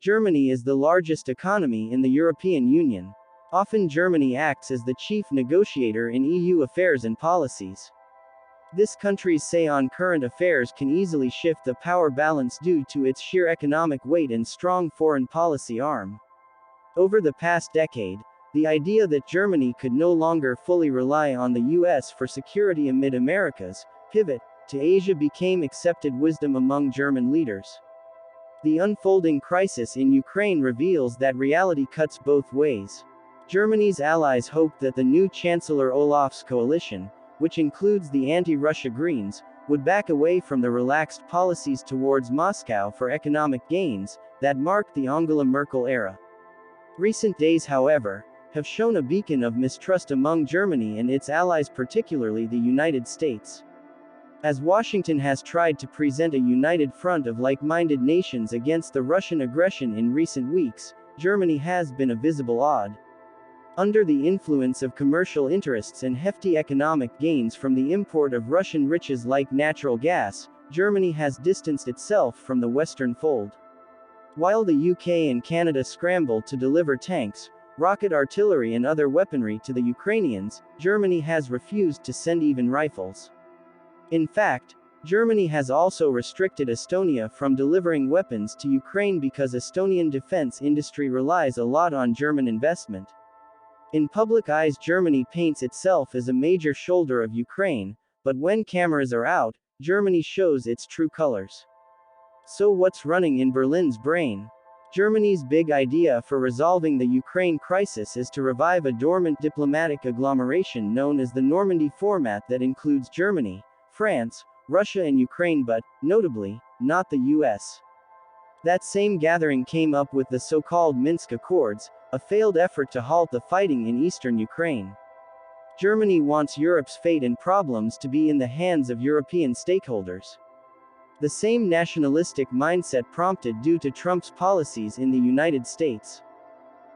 Germany is the largest economy in the European Union. Often Germany acts as the chief negotiator in EU affairs and policies. This country's say on current affairs can easily shift the power balance due to its sheer economic weight and strong foreign policy arm. Over the past decade, the idea that Germany could no longer fully rely on the US for security amid America's pivot to Asia became accepted wisdom among German leaders. The unfolding crisis in Ukraine reveals that reality cuts both ways. Germany's allies hope that the new Chancellor Olaf's coalition, which includes the anti-Russia Greens, would back away from the relaxed policies towards Moscow for economic gains that marked the Angela Merkel era. Recent days, however, have shown a beacon of mistrust among Germany and its allies, particularly the United States. As Washington has tried to present a united front of like-minded nations against the Russian aggression in recent weeks, Germany has been a visible odd. Under the influence of commercial interests and hefty economic gains from the import of Russian riches like natural gas, Germany has distanced itself from the Western fold. While the UK and Canada scramble to deliver tanks, rocket artillery and other weaponry to the Ukrainians, Germany has refused to send even rifles. In fact, Germany has also restricted Estonia from delivering weapons to Ukraine because Estonian defense industry relies a lot on German investment. In public eyes, Germany paints itself as a major shoulder of Ukraine, but when cameras are out, Germany shows its true colors. So what's running in Berlin's brain? Germany's big idea for resolving the Ukraine crisis is to revive a dormant diplomatic agglomeration known as the Normandy format that includes Germany, France, Russia and Ukraine, but, notably, not the US. That same gathering came up with the so-called Minsk Accords, a failed effort to halt the fighting in eastern Ukraine. Germany wants Europe's fate and problems to be in the hands of European stakeholders. The same nationalistic mindset prompted due to Trump's policies in the United States.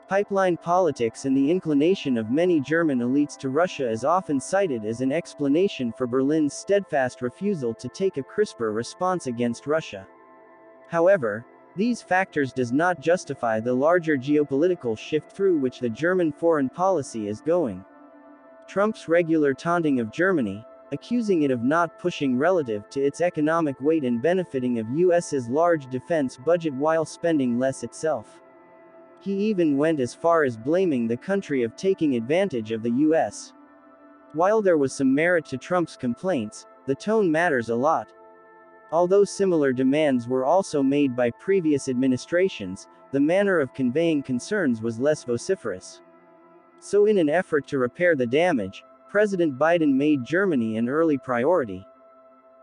Pipeline politics and the inclination of many German elites to Russia is often cited as an explanation for Berlin's steadfast refusal to take a crisper response against Russia. However, these factors does not justify the larger geopolitical shift through which the German foreign policy is going. Trump's regular taunting of Germany, accusing it of not pushing relative to its economic weight and benefiting of US's large defense budget while spending less itself. He even went as far as blaming the country of taking advantage of the US. While there was some merit to Trump's complaints, the tone matters a lot. Although similar demands were also made by previous administrations, the manner of conveying concerns was less vociferous. So in an effort to repair the damage, President Biden made Germany an early priority.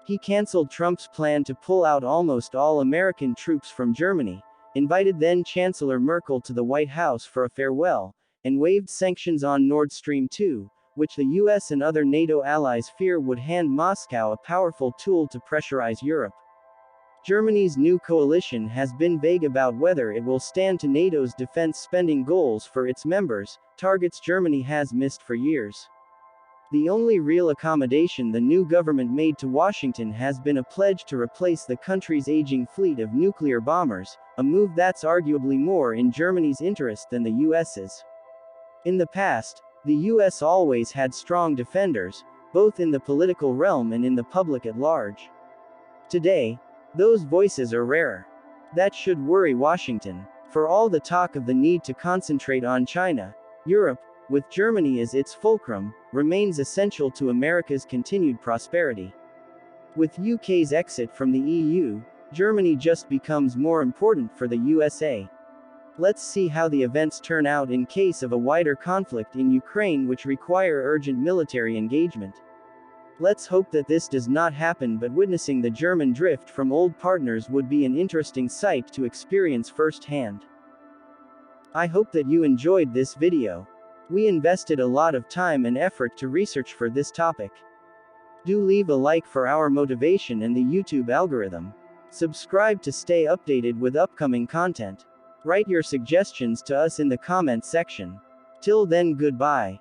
He canceled Trump's plan to pull out almost all American troops from Germany, invited then-Chancellor Merkel to the White House for a farewell, and waived sanctions on Nord Stream 2, which the US and other NATO allies fear would hand Moscow a powerful tool to pressurize Europe. Germany's new coalition has been vague about whether it will stand to NATO's defense spending goals for its members, targets Germany has missed for years. The only real accommodation the new government made to Washington has been a pledge to replace the country's aging fleet of nuclear bombers, a move that's arguably more in Germany's interest than the US's. In the past, the US always had strong defenders, both in the political realm and in the public at large. Today, those voices are rarer. That should worry Washington. For all the talk of the need to concentrate on China, Europe, with Germany as its fulcrum, remains essential to America's continued prosperity. With UK's exit from the EU, Germany just becomes more important for the USA. Let's see how the events turn out in case of a wider conflict in Ukraine which require urgent military engagement. Let's hope that this does not happen, but witnessing the German drift from old partners would be an interesting sight to experience firsthand. I hope that you enjoyed this video. We invested a lot of time and effort to research for this topic. Do leave a like for our motivation and the YouTube algorithm. Subscribe to stay updated with upcoming content. Write your suggestions to us in the comment section. Till then, goodbye.